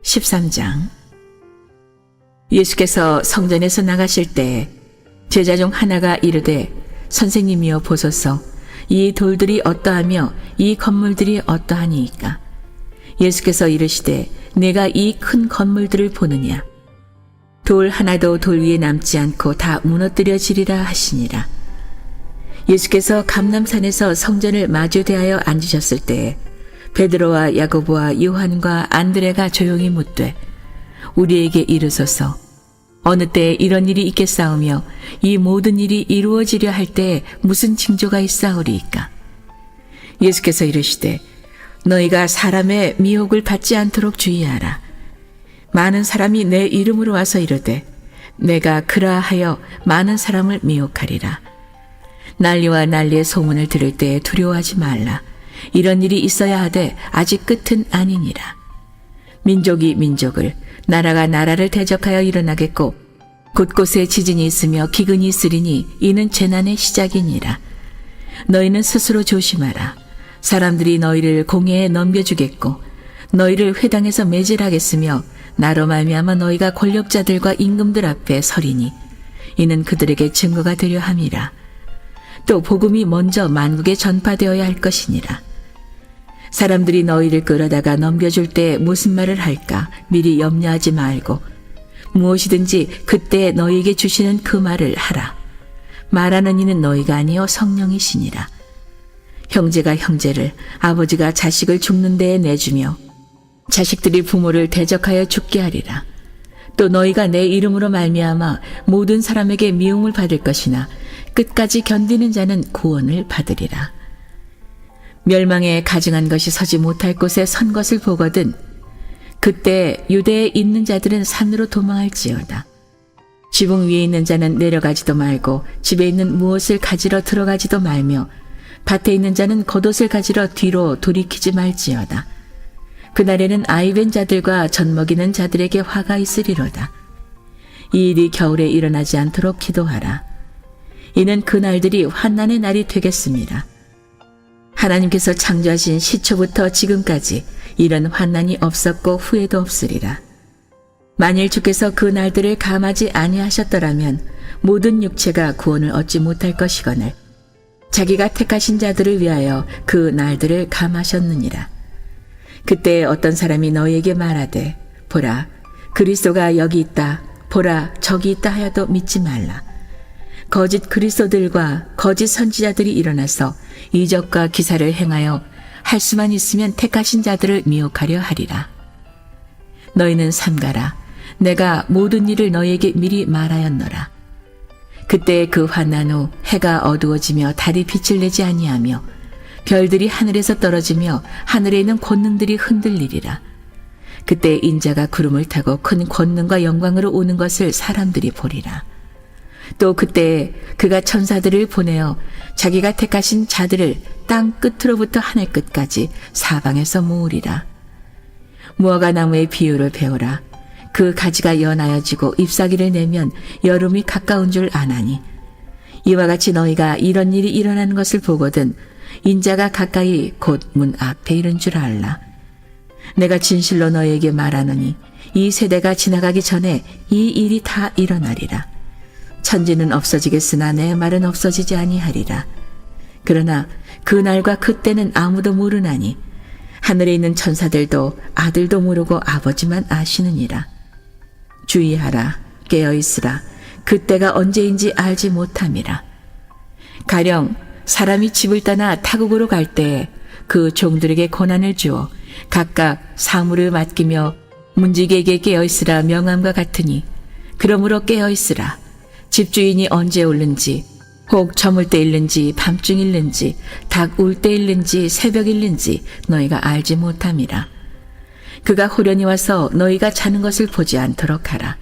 (13장) 예수께서 성전에서 나가실 때 제자 중 하나가 이르되 선생님이여 보소서, 이 돌들이 어떠하며 이 건물들이 어떠하니이까? 예수께서 이르시되 내가 이 큰 건물들을 보느냐? 돌 하나도 돌 위에 남지 않고 다 무너뜨려지리라 하시니라. 예수께서 감람산에서 성전을 마주대하여 앉으셨을 때에 베드로와 야고보와 요한과 안드레가 조용히 묻되 우리에게 이르소서, 어느 때에 이런 일이 있겠사오며 이 모든 일이 이루어지려 할 때에 무슨 징조가 있사오리이까? 예수께서 이르시되 너희가 사람의 미혹을 받지 않도록 주의하라. 많은 사람이 내 이름으로 와서 이르되 내가 그라하여 많은 사람을 미혹하리라. 난리와 난리의 소문을 들을 때에 두려워하지 말라. 이런 일이 있어야 하되 아직 끝은 아니니라. 민족이 민족을, 나라가 나라를 대적하여 일어나겠고 곳곳에 지진이 있으며 기근이 있으리니 이는 재난의 시작이니라. 너희는 스스로 조심하라. 사람들이 너희를 공회에 넘겨주겠고 너희를 회당에서 매질하겠으며 나로 말미암아 너희가 권력자들과 임금들 앞에 서리니 이는 그들에게 증거가 되려 함이라. 또 복음이 먼저 만국에 전파되어야 할 것이니라. 사람들이 너희를 끌어다가 넘겨줄 때 무슨 말을 할까 미리 염려하지 말고 무엇이든지 그때 너희에게 주시는 그 말을 하라. 말하는 이는 너희가 아니요 성령이시니라. 형제가 형제를, 아버지가 자식을 죽는 데에 내주며 자식들이 부모를 대적하여 죽게 하리라. 또 너희가 내 이름으로 말미암아 모든 사람에게 미움을 받을 것이나 끝까지 견디는 자는 구원을 받으리라. 멸망에 가증한 것이 서지 못할 곳에 선 것을 보거든 그때 유대에 있는 자들은 산으로 도망할지어다. 지붕 위에 있는 자는 내려가지도 말고 집에 있는 무엇을 가지러 들어가지도 말며 밭에 있는 자는 겉옷을 가지러 뒤로 돌이키지 말지어다. 그날에는 아이벤 자들과 젖먹이는 자들에게 화가 있으리로다. 이 일이 겨울에 일어나지 않도록 기도하라. 이는 그 날들이 환난의 날이 되겠습니다. 하나님께서 창조하신 시초부터 지금까지 이런 환난이 없었고 후에도 없으리라. 만일 주께서 그 날들을 감하지 아니하셨더라면 모든 육체가 구원을 얻지 못할 것이거늘 자기가 택하신 자들을 위하여 그 날들을 감하셨느니라. 그때 어떤 사람이 너희에게 말하되 보라 그리스도가 여기 있다, 보라 저기 있다 하여도 믿지 말라. 거짓 그리스도들과 거짓 선지자들이 일어나서 이적과 기사를 행하여 할 수만 있으면 택하신 자들을 미혹하려 하리라. 너희는 삼가라. 내가 모든 일을 너희에게 미리 말하였노라. 그때 그 환난 후 해가 어두워지며 달이 빛을 내지 아니하며 별들이 하늘에서 떨어지며 하늘에 있는 권능들이 흔들리리라. 그때 인자가 구름을 타고 큰 권능과 영광으로 오는 것을 사람들이 보리라. 또 그때 그가 천사들을 보내어 자기가 택하신 자들을 땅 끝으로부터 하늘 끝까지 사방에서 모으리라. 무화과 나무의 비유를 배우라. 그 가지가 연하여지고 잎사귀를 내면 여름이 가까운 줄 아나니 이와 같이 너희가 이런 일이 일어나는 것을 보거든 인자가 가까이 곧 문 앞에 이른 줄 알라. 내가 진실로 너희에게 말하노니 이 세대가 지나가기 전에 이 일이 다 일어나리라. 천지는 없어지겠으나 내 말은 없어지지 아니하리라. 그러나 그날과 그때는 아무도 모르나니 하늘에 있는 천사들도 아들도 모르고 아버지만 아시느니라. 주의하라. 깨어있으라. 그때가 언제인지 알지 못함이라. 가령 사람이 집을 떠나 타국으로 갈 때에 그 종들에게 고난을 주어 각각 사물을 맡기며 문지기에게 깨어있으라 명함과 같으니 그러므로 깨어있으라. 집주인이 언제 올는지 혹 저물 때 일는지 밤중 일는지 닭 울 때 일는지 새벽 일는지 너희가 알지 못함이라. 그가 호련히 와서 너희가 자는 것을 보지 않도록 하라.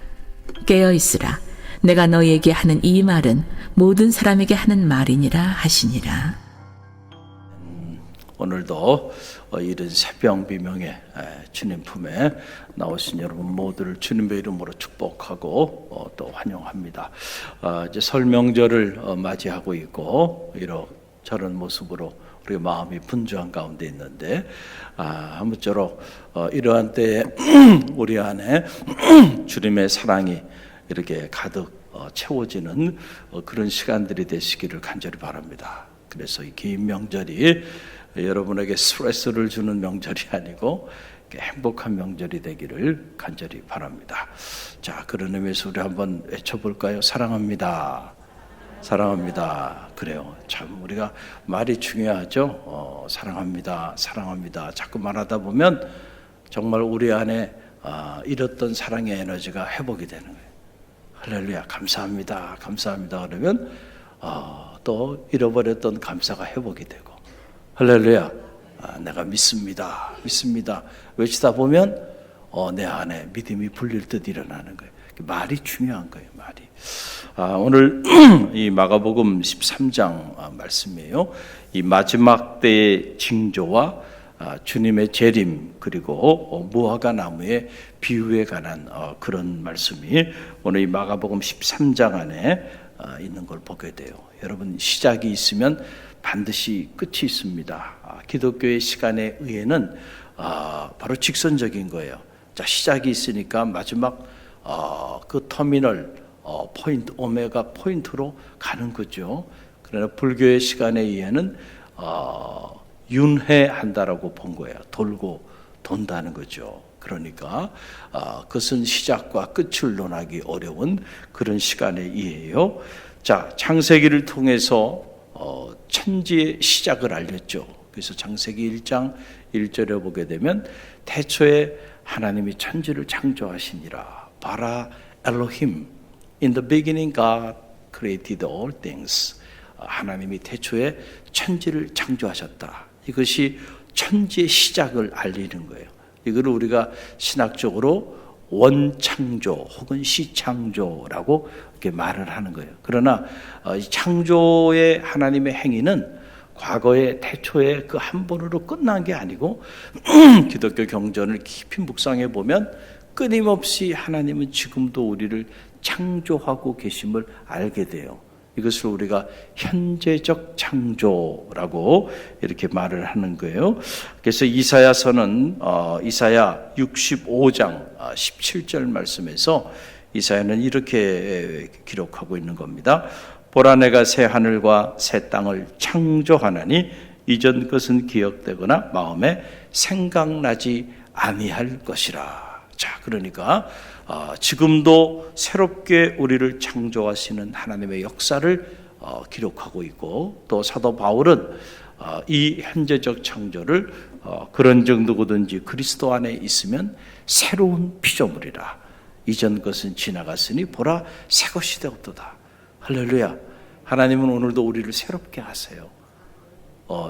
깨어있으라. 내가 너희에게 하는 이 말은 모든 사람에게 하는 말이니라 하시니라. 오늘도 이른 새벽 비명에 주님 품에 나오신 여러분 모두를 주님의 이름으로 축복하고 또 환영합니다. 이제 설 명절을 맞이하고 있고 저런 모습으로 우리 마음이 분주한 가운데 있는데 아무쪼록 이러한 때에 우리 안에 주님의 사랑이 이렇게 가득 채워지는 그런 시간들이 되시기를 간절히 바랍니다. 그래서 이 긴 명절이 여러분에게 스트레스를 주는 명절이 아니고 행복한 명절이 되기를 간절히 바랍니다. 자, 그런 의미에서 우리 한번 외쳐볼까요? 사랑합니다. 사랑합니다. 그래요. 참 우리가 말이 중요하죠. 사랑합니다. 사랑합니다. 자꾸 말하다 보면 정말 우리 안에 잃었던 사랑의 에너지가 회복이 되는 거예요. 할렐루야. 감사합니다. 감사합니다. 그러면 또 잃어버렸던 감사가 회복이 되고, 할렐루야. 내가 믿습니다. 믿습니다. 외치다 보면 내 안에 믿음이 불릴 듯 일어나는 거예요. 말이 중요한 거예요. 말이. 오늘 이 마가복음 13장 말씀이에요. 이 마지막 때의 징조와 주님의 재림, 그리고 무화과 나무의 비유에 관한 그런 말씀이 오늘 이 마가복음 13장 안에 있는 걸 보게 돼요. 여러분, 시작이 있으면 반드시 끝이 있습니다. 기독교의 시간에 의해는 바로 직선적인 거예요. 자, 시작이 있으니까 마지막 그 터미널 포인트, 오메가 포인트로 가는 거죠. 그러나 불교의 시간에 의해는 윤회한다라고 본 거예요. 돌고 돈다는 거죠. 그러니까 그것은 시작과 끝을 논하기 어려운 그런 시간에 의해요. 자, 창세기를 통해서 천지의 시작을 알렸죠. 그래서 창세기 1장 1절에 보게 되면 태초에 하나님이 천지를 창조하시니라. 바라 엘로힘. In the beginning God created all things. 하나님이 태초에 천지를 창조하셨다. 이것이 천지의 시작을 알리는 거예요. 이걸 우리가 신학적으로 원창조 혹은 시창조라고 이렇게 말을 하는 거예요. 그러나 이 창조의 하나님의 행위는 과거의 태초에 그 한 번으로 끝난 게 아니고 기독교 경전을 깊이 묵상해 보면 끊임없이 하나님은 지금도 우리를 창조하고 계심을 알게 돼요. 이것을 우리가 현재적 창조라고 이렇게 말을 하는 거예요. 그래서 이사야서는 이사야 65장 17절 말씀에서 이사야는 이렇게 기록하고 있는 겁니다. 보라, 내가 새 하늘과 새 땅을 창조하나니 이전 것은 기억되거나 마음에 생각나지 아니할 것이라. 자, 그러니까 지금도 새롭게 우리를 창조하시는 하나님의 역사를 기록하고 있고, 또 사도 바울은 이 현재적 창조를 그런 정도든지 그리스도 안에 있으면 새로운 피조물이라. 이전 것은 지나갔으니 보라, 새 것이 되었도다. 할렐루야. 하나님은 오늘도 우리를 새롭게 하세요.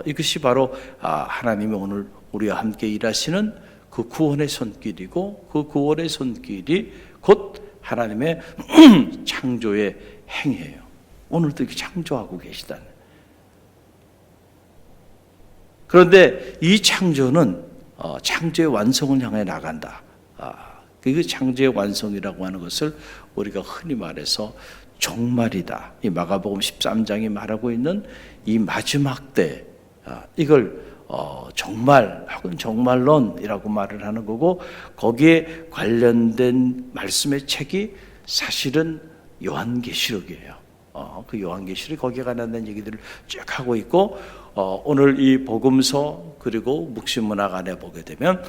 이것이 바로 하나님이 오늘 우리와 함께 일하시는 그 구원의 손길이고, 그 구원의 손길이 곧 하나님의 창조의 행위예요. 오늘도 이렇게 창조하고 계시다는. 그런데 이 창조는 창조의 완성을 향해 나간다. 그 창조의 완성이라고 하는 것을 우리가 흔히 말해서 종말이다. 이 마가복음 13장이 말하고 있는 이 마지막 때, 이걸 정말 혹은 정말론이라고 말을 하는 거고, 거기에 관련된 말씀의 책이 사실은 요한계시록이에요. 그 요한계시록이 거기에 관련된 얘기들을 쭉 하고 있고, 오늘 이 복음서 그리고 묵시문학 안에 보게 되면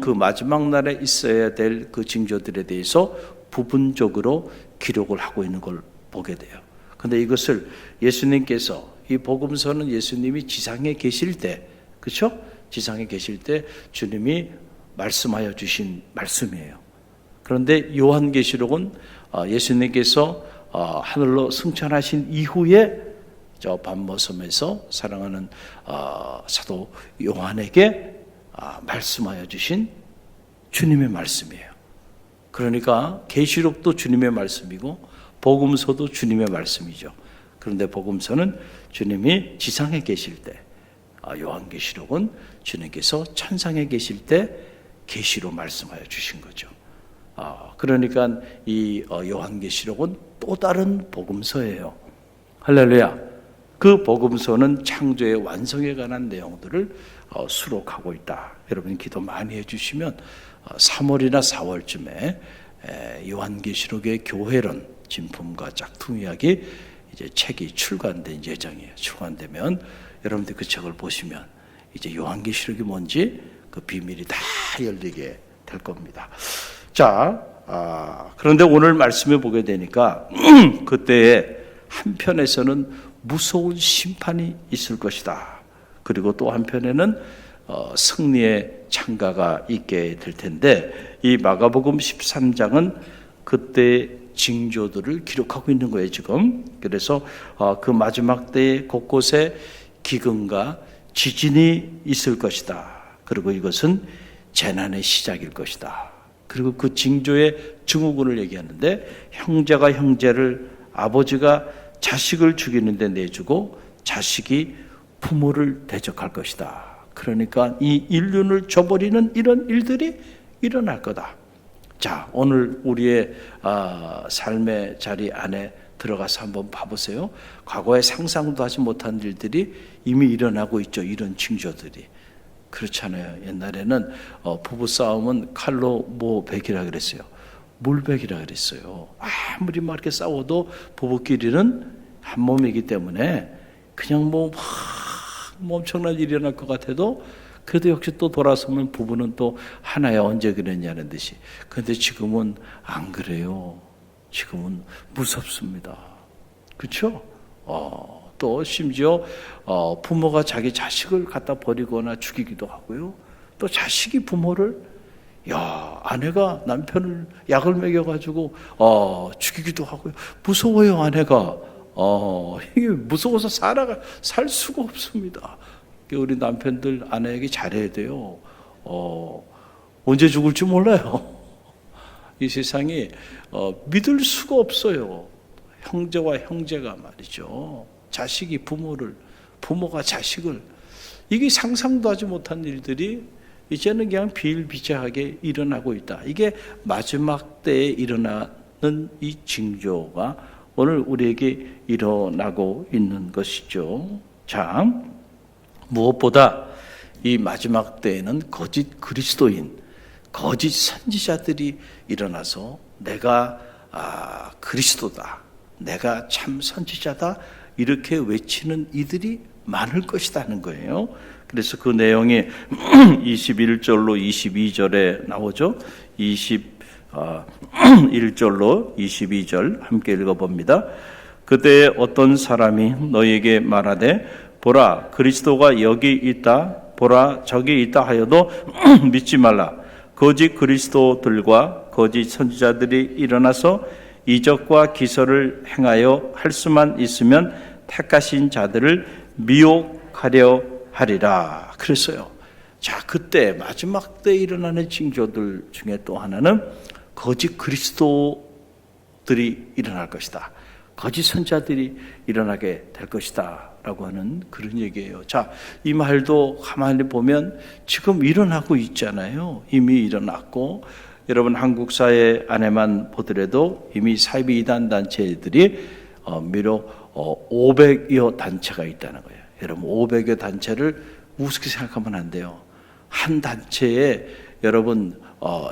그 마지막 날에 있어야 될 그 징조들에 대해서 부분적으로 기록을 하고 있는 걸 보게 돼요. 그런데 이것을 예수님께서, 이 복음서는 예수님이 지상에 계실 때, 그렇죠? 지상에 계실 때 주님이 말씀하여 주신 말씀이에요. 그런데 요한계시록은 예수님께서 하늘로 승천하신 이후에 저 밤모섬에서 사랑하는 사도 요한에게 말씀하여 주신 주님의 말씀이에요. 그러니까 계시록도 주님의 말씀이고 복음서도 주님의 말씀이죠. 그런데 복음서는 주님이 지상에 계실 때, 요한계시록은 주님께서 천상에 계실 때 계시로 말씀하여 주신 거죠. 그러니까 이 요한계시록은 또 다른 복음서예요. 할렐루야. 그 복음서는 창조의 완성에 관한 내용들을 수록하고 있다. 여러분 기도 많이 해주시면 3월이나 4월쯤에 요한계시록의 교회론 진품과 짝퉁이야기 이제 책이 출간된 예정이에요. 출간되면 여러분들 그 책을 보시면 이제 요한계시록이 뭔지 그 비밀이 다 열리게 될 겁니다. 자, 그런데 오늘 말씀해 보게 되니까 그때에 한편에서는 무서운 심판이 있을 것이다. 그리고 또 한편에는 승리의 창가가 있게 될 텐데 이 마가복음 13장은 그때 징조들을 기록하고 있는 거예요 지금. 그래서 그 마지막 때에 곳곳에 기근과 지진이 있을 것이다. 그리고 이것은 재난의 시작일 것이다. 그리고 그 징조의 증후군을 얘기하는데 형제가 형제를, 아버지가 자식을 죽이는데 내주고 자식이 부모를 대적할 것이다. 그러니까 이 인륜을 저버리는 이런 일들이 일어날 거다. 자, 오늘 우리의 삶의 자리 안에 들어가서 한번 봐보세요. 과거에 상상도 하지 못한 일들이 이미 일어나고 있죠. 이런 징조들이. 그렇잖아요. 옛날에는 부부싸움은 칼로 모백이라 그랬어요. 물백이라 그랬어요. 아무리 막 이렇게 싸워도 부부끼리는 한 몸이기 때문에 그냥 뭐 엄청난 일이 일어날 것 같아도 그래도 역시 또 돌아서면 부부는 또 하나야, 언제 그랬냐는 듯이. 그런데 지금은 안 그래요. 지금은 무섭습니다. 그렇죠? 또 심지어 부모가 자기 자식을 갖다 버리거나 죽이기도 하고요. 또 자식이 부모를, 아내가 남편을 약을 먹여가지고 죽이기도 하고요. 무서워요, 아내가. 이게 무서워서 살 수가 없습니다. 우리 남편들 아내에게 잘해야 돼요. 언제 죽을지 몰라요. 이 세상이 믿을 수가 없어요. 형제와 형제가 말이죠. 자식이 부모를, 부모가 자식을, 이게 상상도 하지 못한 일들이 이제는 그냥 비일비재하게 일어나고 있다. 이게 마지막 때에 일어나는 이 징조가 오늘 우리에게 일어나고 있는 것이죠. 자, 무엇보다 이 마지막 때에는 거짓 그리스도인, 거짓 선지자들이 일어나서 내가 그리스도다, 내가 참 선지자다, 이렇게 외치는 이들이 많을 것이라는 거예요. 그래서 그 내용이 21절로 22절에 나오죠. 1절로 22절 함께 읽어봅니다. 그때 어떤 사람이 너희에게 말하되 보라 그리스도가 여기 있다, 보라 저기 있다 하여도 믿지 말라. 거짓 그리스도들과 거짓 선지자들이 일어나서 이적과 기설을 행하여 할 수만 있으면 택하신 자들을 미혹하려 하리라. 그랬어요. 자, 그때 마지막 때 일어나는 징조들 중에 또 하나는 거짓 그리스도들이 일어날 것이다. 거짓 선자들이 일어나게 될 것이다 라고 하는 그런 얘기예요. 자, 이 말도 가만히 보면 지금 일어나고 있잖아요. 이미 일어났고, 여러분 한국 사회 안에만 보더라도 이미 사이비 이단 단체들이 비록 500여 단체가 있다는 거예요. 여러분 500여 단체를 우습게 생각하면 안 돼요. 한 단체에 여러분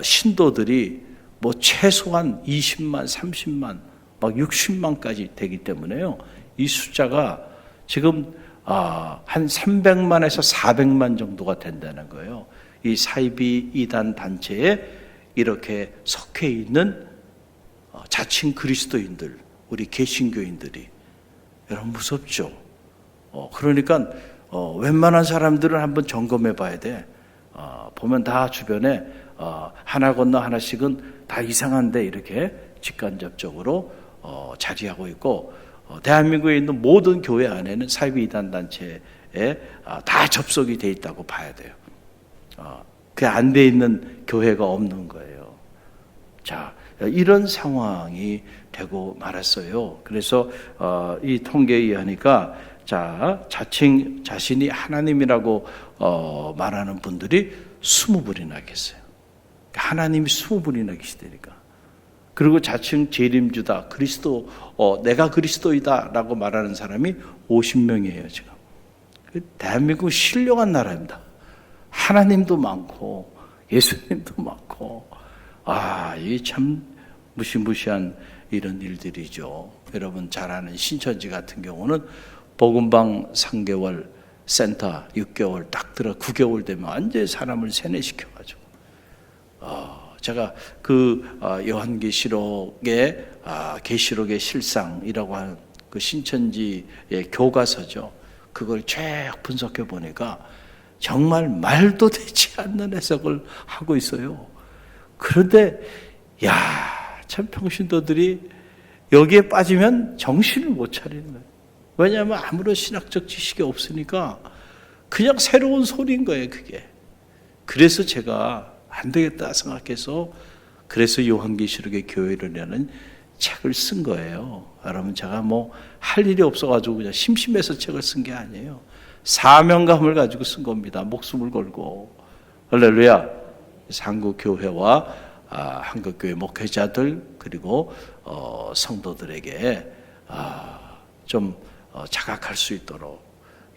신도들이 뭐 최소한 20만, 30만, 막 60만까지 되기 때문에요. 이 숫자가 지금 한 300만에서 400만 정도가 된다는 거예요. 이 사이비 이단 단체에 이렇게 속해 있는 자칭 그리스도인들, 우리 개신교인들이, 여러분 무섭죠? 그러니까 웬만한 사람들은 한번 점검해 봐야 돼. 보면 다 주변에 하나 건너 하나씩은 다 이상한데 이렇게 직간접적으로 자리하고 있고, 대한민국에 있는 모든 교회 안에는 사이비 이단 단체에 다 접속이 돼 있다고 봐야 돼요. 그 안 돼 있는 교회가 없는 거예요. 자, 이런 상황이 되고 말았어요. 그래서 이 통계에 의하니까 자칭 자신이 하나님이라고 말하는 분들이 20분이나 계세요. 하나님이 20분이나 계시다니까. 그리고 자칭 재림주다, 그리스도, 내가 그리스도이다라고 말하는 사람이 50명이에요 지금. 대한민국 신령한 나라입니다. 하나님도 많고 예수님도 많고, 이게 참 무시무시한 이런 일들이죠. 여러분 잘 아는 신천지 같은 경우는 복음방 3개월, 센터 6개월 딱 들어 9개월 되면 완전히 사람을 세뇌시켜가지고, 제가 그 요한계시록의 계시록의 실상이라고 하는 그 신천지의 교과서죠. 그걸 쭉 분석해 보니까 정말 말도 되지 않는 해석을 하고 있어요. 그런데 참 평신도들이 여기에 빠지면 정신을 못 차리는 거예요. 왜냐하면 아무런 신학적 지식이 없으니까 그냥 새로운 소리인 거예요, 그게. 그래서 제가 안 되겠다 생각해서, 그래서 요한계시록의 교회론이라는 책을 쓴 거예요. 여러분, 제가 뭐 할 일이 없어가지고 그냥 심심해서 책을 쓴 게 아니에요. 사명감을 가지고 쓴 겁니다. 목숨을 걸고. 할렐루야. 한국 교회와 한국 교회 목회자들, 그리고 성도들에게 좀 자각할 수 있도록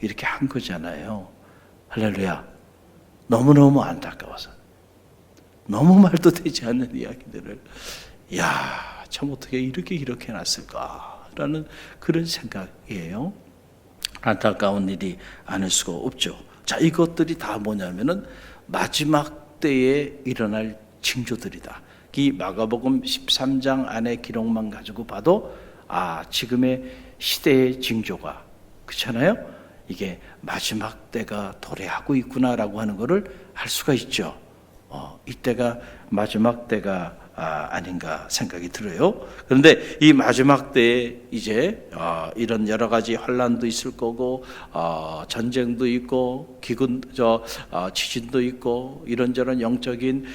이렇게 한 거잖아요. 할렐루야. 너무너무 안타까워서, 너무 말도 되지 않는 이야기들을, 참 어떻게 이렇게 해놨을까라는 그런 생각이에요. 안타까운 일이 아닐 수가 없죠. 자, 이것들이 다 뭐냐면은 마지막 때에 일어날 징조들이다. 이 마가복음 13장 안에 기록만 가지고 봐도 지금의 시대의 징조가, 그렇잖아요. 이게 마지막 때가 도래하고 있구나라고 하는 것을 알 수가 있죠. 이때가 마지막 때가 아닌가 생각이 들어요. 그런데 이 마지막 때에 이제 이런 여러 가지 환란도 있을 거고, 전쟁도 있고, 지진도 있고, 이런저런 영적인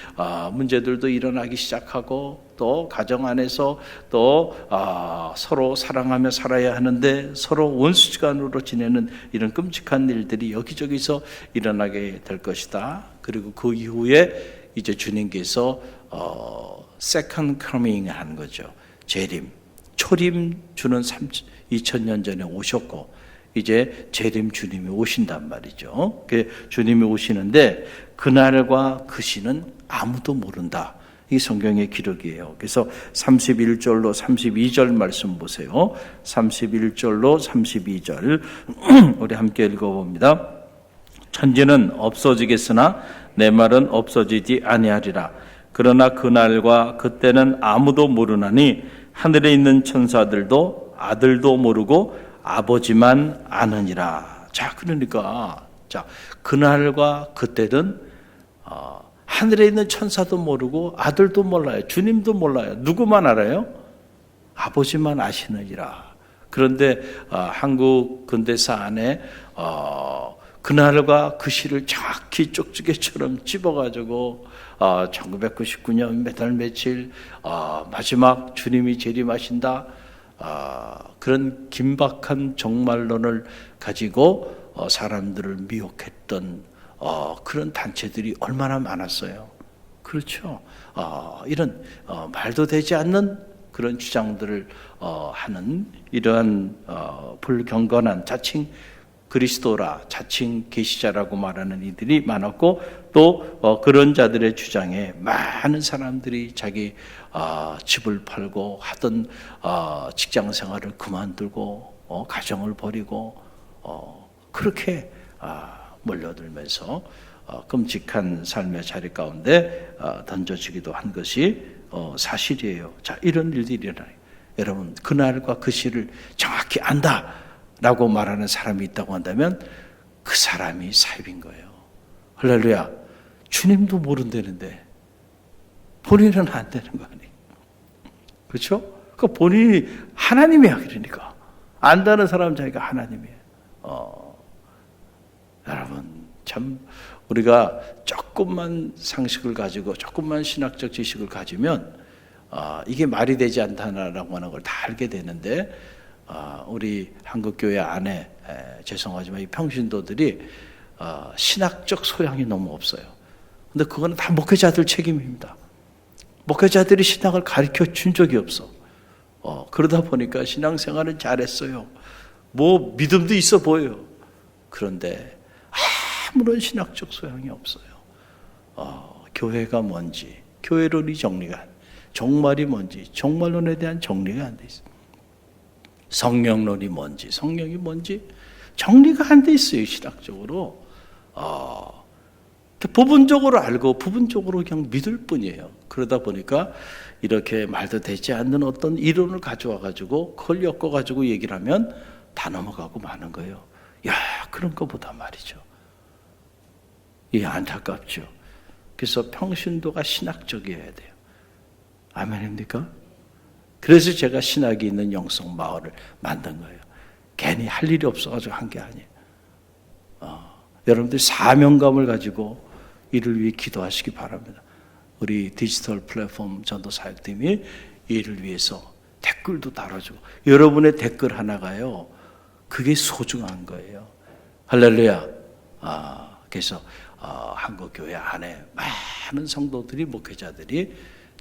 문제들도 일어나기 시작하고, 또 가정 안에서 또 서로 사랑하며 살아야 하는데 서로 원수지간으로 지내는 이런 끔찍한 일들이 여기저기서 일어나게 될 것이다. 그리고 그 이후에 이제 주님께서 세컨드 커밍 하는 거죠. 재림, 초림 주는 2000년 전에 오셨고, 이제 재림 주님이 오신단 말이죠. 주님이 오시는데 그날과 그 시는 아무도 모른다. 이 성경의 기록이에요. 그래서 31절로 32절 말씀 보세요. 31절로 32절 우리 함께 읽어봅니다. 천지는 없어지겠으나 내 말은 없어지지 아니하리라. 그러나 그날과 그때는 아무도 모르나니 하늘에 있는 천사들도 아들도 모르고 아버지만 아느니라. 자, 그러니까 그날과 그때는 하늘에 있는 천사도 모르고 아들도 몰라요. 주님도 몰라요. 누구만 알아요? 아버지만 아시느니라. 그런데 한국 근대사 안에 그날과 그 시를 정확히 쪽지게처럼 집어가지고 1999년 몇 달 며칠 마지막 주님이 재림하신다, 그런 긴박한 종말론을 가지고 사람들을 미혹했던 그런 단체들이 얼마나 많았어요. 그렇죠. 이런 말도 되지 않는 그런 주장들을 하는 이러한 불경건한 자칭 그리스도라, 자칭 계시자라고 말하는 이들이 많았고, 또 그런 자들의 주장에 많은 사람들이 자기 집을 팔고 하던 직장 생활을 그만두고 가정을 버리고 그렇게 몰려들면서 끔찍한 삶의 자리 가운데 던져지기도 한 것이 사실이에요. 자, 이런 일들이 일어나요. 여러분, 그날과 그 시를 정확히 안다라고 말하는 사람이 있다고 한다면 그 사람이 사입인 거예요. 할렐루야. 주님도 모른다는데 본인은 안 되는 거 아니에요. 그렇죠? 그 본인이 하나님이야. 그러니까 안다는 사람 자기가 하나님이에요. 여러분, 참 우리가 조금만 상식을 가지고 조금만 신학적 지식을 가지면 이게 말이 되지 않다라고 하는 걸 다 알게 되는데, 우리 한국교회 안에 죄송하지만 이 평신도들이 신학적 소양이 너무 없어요. 근데 그거는 다 목회자들 책임입니다. 목회자들이 신앙을 가르쳐 준 적이 없어. 그러다 보니까 신앙생활은 잘했어요. 뭐 믿음도 있어 보여요. 그런데 아무런 신학적 소양이 없어요. 교회가 뭔지, 교회론이 정리가 안 돼. 종말이 뭔지, 종말론에 대한 정리가 안 돼 있어요. 성령론이 뭔지, 성령이 뭔지 정리가 안 돼 있어요, 신학적으로. 부분적으로 알고 부분적으로 그냥 믿을 뿐이에요. 그러다 보니까 이렇게 말도 되지 않는 어떤 이론을 가져와 가지고 그걸 엮어 가지고 얘기를 하면 다 넘어가고 마는 거예요. 야, 그런 것보다 말이죠. 이 안타깝죠. 그래서 평신도가 신학적이어야 돼요. 아멘입니까? 그래서 제가 신학이 있는 영성 마을을 만든 거예요. 괜히 할 일이 없어가지고 한 게 아니에요. 여러분들 사명감을 가지고 이를 위해 기도하시기 바랍니다. 우리 디지털 플랫폼 전도 사역팀이 이를 위해서 댓글도 달아주고, 여러분의 댓글 하나가요, 그게 소중한 거예요. 할렐루야. 그래서 한국교회 안에 많은 성도들이, 목회자들이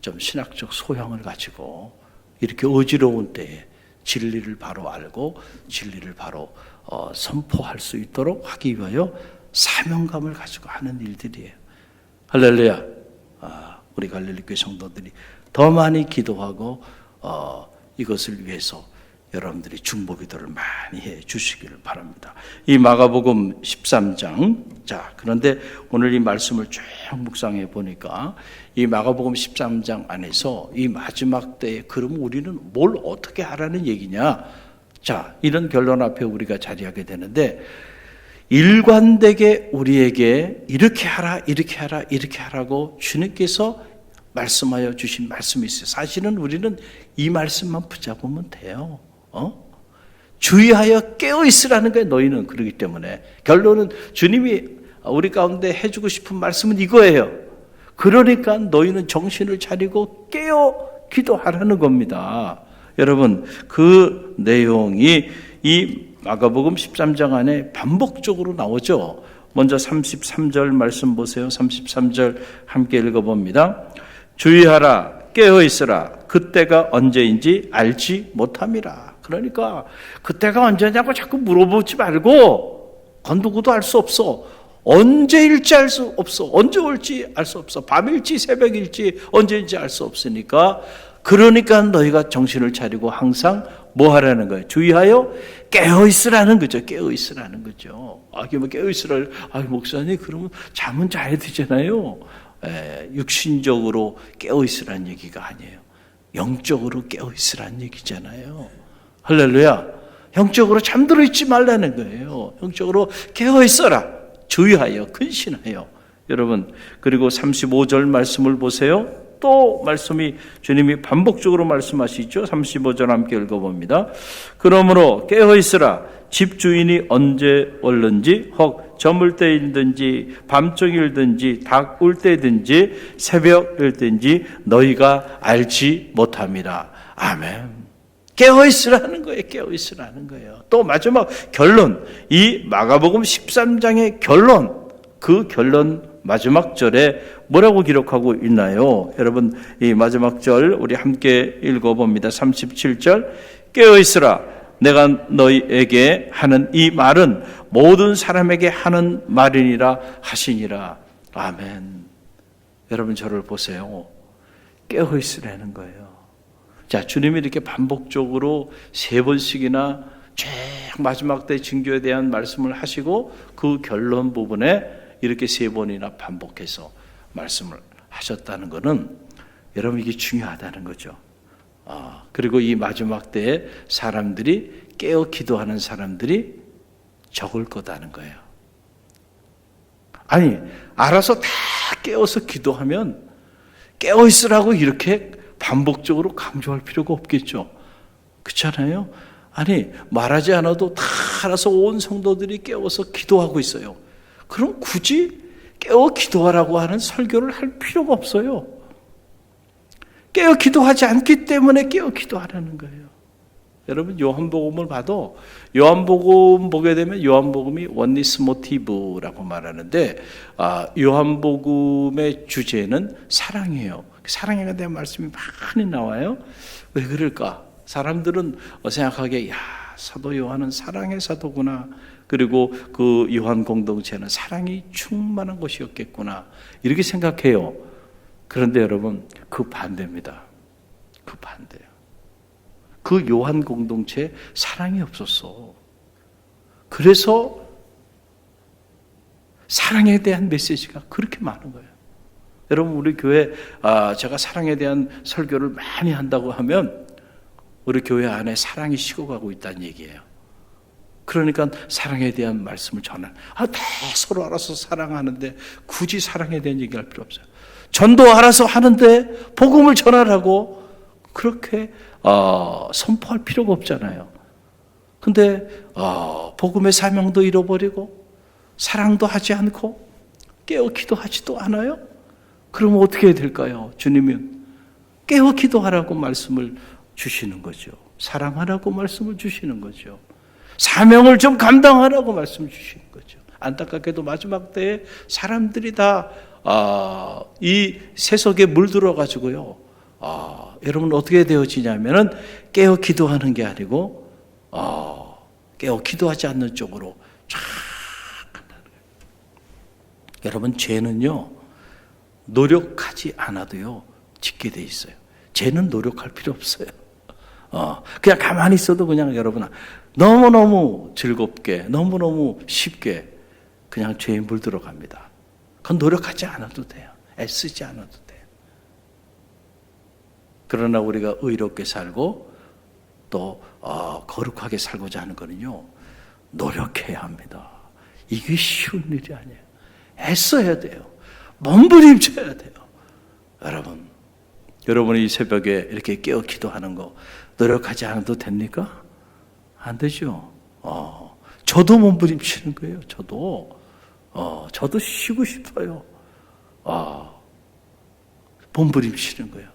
좀 신학적 소양을 가지고 이렇게 어지러운 때에 진리를 바로 알고 진리를 바로 선포할 수 있도록 하기 위하여 사명감을 가지고 하는 일들이에요. 할렐루야. 우리 갈릴리교회 성도들이 더 많이 기도하고 이것을 위해서 여러분들이 중보기도를 많이 해 주시기를 바랍니다. 이 마가복음 13장, 자, 그런데 오늘 이 말씀을 쭉 묵상해 보니까 이 마가복음 13장 안에서 이 마지막 때에 그럼 우리는 뭘 어떻게 하라는 얘기냐? 자, 이런 결론 앞에 우리가 자리하게 되는데, 일관되게 우리에게 이렇게 하라, 이렇게 하라, 이렇게 하라고 주님께서 말씀하여 주신 말씀이 있어요. 사실은 우리는 이 말씀만 붙잡으면 돼요. 주의하여 깨어 있으라는 거예요. 너희는. 그러기 때문에 결론은 주님이 우리 가운데 해주고 싶은 말씀은 이거예요. 그러니까 너희는 정신을 차리고 깨어 기도하라는 겁니다. 여러분, 그 내용이 이 마가복음 13장 안에 반복적으로 나오죠. 먼저 33절 말씀 보세요. 33절 함께 읽어봅니다. 주의하라, 깨어 있으라. 그때가 언제인지 알지 못함이라. 그러니까 그때가 언제냐고 자꾸 물어보지 말고, 건두고도 알 수 없어. 언제일지 알 수 없어. 언제 올지 알 수 없어. 밤일지 새벽일지 언제인지 알 수 없으니까, 그러니까 너희가 정신을 차리고 항상 뭐 하라는 거예요? 주의하여 깨어 있으라는 거죠. 깨어 있으라는 거죠. 뭐 깨어 있으라. 목사님, 그러면 잠은 자야 되잖아요. 육신적으로 깨어 있으라는 얘기가 아니에요. 영적으로 깨어 있으라는 얘기잖아요. 할렐루야. 영적으로 잠들어 있지 말라는 거예요. 영적으로 깨어 있어라. 주의하여, 근신하여. 여러분, 그리고 35절 말씀을 보세요. 또 말씀이, 주님이 반복적으로 말씀하시죠. 35절 함께 읽어봅니다. 그러므로 깨어 있으라. 집주인이 언제 올는지, 혹 저물 때일든지 밤중일든지 닭 울 때든지 새벽일든지 너희가 알지 못함이라. 아멘. 깨어 있으라는 거예요. 깨어 있으라는 거예요. 또 마지막 결론, 이 마가복음 13장의 결론, 그 결론 마지막 절에 뭐라고 기록하고 있나요? 여러분, 이 마지막 절 우리 함께 읽어봅니다. 37절. 깨어 있으라. 내가 너희에게 하는 이 말은 모든 사람에게 하는 말이니라 하시니라. 아멘. 여러분, 저를 보세요. 깨어 있으라는 거예요. 자, 주님이 이렇게 반복적으로 3번씩이나 쭉 마지막 때 징조에 대한 말씀을 하시고, 그 결론 부분에 이렇게 3번이나 반복해서 말씀을 하셨다는 것은, 여러분, 이게 중요하다는 거죠. 그리고 이 마지막 때에 사람들이, 깨어 기도하는 사람들이 적을 거다는 거예요. 아니, 알아서 다 깨어서 기도하면 깨어 있으라고 이렇게 반복적으로 강조할 필요가 없겠죠. 그렇잖아요? 아니, 말하지 않아도 다 알아서 온 성도들이 깨어서 기도하고 있어요. 그럼 굳이 깨어 기도하라고 하는 설교를 할 필요가 없어요. 깨어 기도하지 않기 때문에 깨어 기도하라는 거예요. 여러분 요한복음을 봐도 요한복음 보게 되면 요한복음이 원리스 모티브라고 말하는데 요한복음의 주제는 사랑이에요. 사랑에 대한 말씀이 많이 나와요. 왜 그럴까? 사람들은 생각하기에 야, 사도 요한은 사랑의 사도구나. 그리고 그 요한 공동체는 사랑이 충만한 곳이었겠구나. 이렇게 생각해요. 그런데 여러분 그 반대입니다. 그 반대예요. 그 요한 공동체에 사랑이 없었어. 그래서 사랑에 대한 메시지가 그렇게 많은 거예요. 여러분 우리 교회 제가 사랑에 대한 설교를 많이 한다고 하면 우리 교회 안에 사랑이 식어가고 있다는 얘기예요. 그러니까 사랑에 대한 말씀을 전하는 다 서로 알아서 사랑하는데 굳이 사랑에 대한 얘기할 필요 없어요. 전도 알아서 하는데 복음을 전하라고 그렇게 선포할 필요가 없잖아요. 근데 복음의 사명도 잃어버리고 사랑도 하지 않고 깨어 기도하지도 않아요. 그러면 어떻게 해야 될까요? 주님은 깨어 기도하라고 말씀을 주시는 거죠. 사랑하라고 말씀을 주시는 거죠. 사명을 좀 감당하라고 말씀을 주시는 거죠. 안타깝게도 마지막 때에 사람들이 다 이 세속에 물들어 가지고요. 여러분 어떻게 되어지냐면은 깨어 기도하는 게 아니고 깨어 기도하지 않는 쪽으로 쫙 간다는 거예요. 여러분 죄는요 노력하지 않아도요 짓게 돼 있어요. 죄는 노력할 필요 없어요. 그냥 가만히 있어도 그냥 여러분 너무너무 즐겁게 너무너무 쉽게 그냥 죄에 물들어 갑니다. 그건 노력하지 않아도 돼요. 애쓰지 않아도 돼요. 그러나 우리가 의롭게 살고 또 거룩하게 살고자 하는 거는요 노력해야 합니다. 이게 쉬운 일이 아니에요. 애써야 돼요. 몸부림쳐야 돼요. 여러분이 이 새벽에 이렇게 깨어 기도하는 거 노력하지 않아도 됩니까? 안 되죠. 저도 몸부림치는 거예요. 저도 쉬고 싶어요. 몸부림치는 거예요.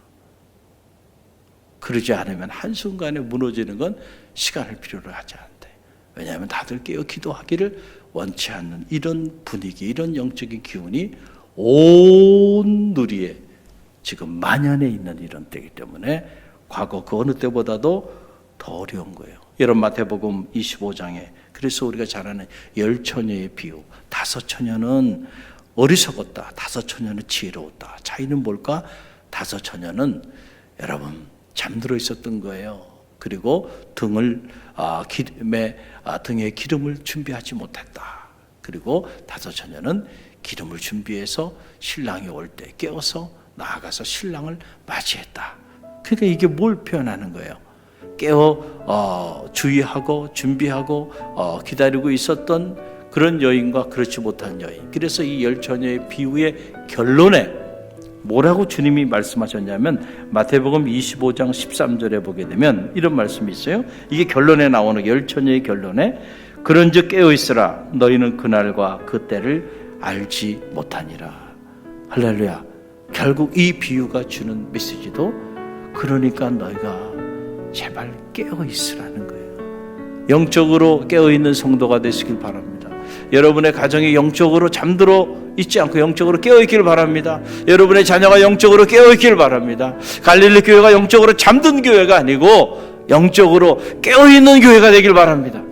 그러지 않으면 한순간에 무너지는 건 시간을 필요로 하지 않대. 왜냐하면 다들 깨어 기도하기를 원치 않는 이런 분위기, 이런 영적인 기운이 온 누리에 지금 만연해 있는 이런 때이기 때문에 과거 그 어느 때보다도 더 어려운 거예요. 여러분 마태복음 25장에 그래서 우리가 잘 아는 10처녀의 비유, 5처녀는 어리석었다, 5처녀는 지혜로웠다. 차이는 뭘까? 5처녀는 여러분 잠들어 있었던 거예요. 그리고 등에 기름을 준비하지 못했다. 그리고 5처녀는 기름을 준비해서 신랑이 올 때 깨어서 나아가서 신랑을 맞이했다. 그러니까 이게 뭘 표현하는 거예요? 깨어 주의하고 준비하고 기다리고 있었던 그런 여인과 그렇지 못한 여인. 그래서 이 10처녀의 비유의 결론에 뭐라고 주님이 말씀하셨냐면 마태복음 25장 13절에 보게 되면 이런 말씀이 있어요. 이게 결론에 나오는 10처녀의 결론에 그런즉 깨어있으라 너희는 그날과 그 때를 알지 못하니라. 할렐루야. 결국 이 비유가 주는 메시지도 그러니까 너희가 제발 깨어있으라는 거예요. 영적으로 깨어있는 성도가 되시길 바랍니다. 여러분의 가정이 영적으로 잠들어 있지 않고 영적으로 깨어있기를 바랍니다. 여러분의 자녀가 영적으로 깨어있기를 바랍니다. 갈릴리 교회가 영적으로 잠든 교회가 아니고 영적으로 깨어있는 교회가 되길 바랍니다.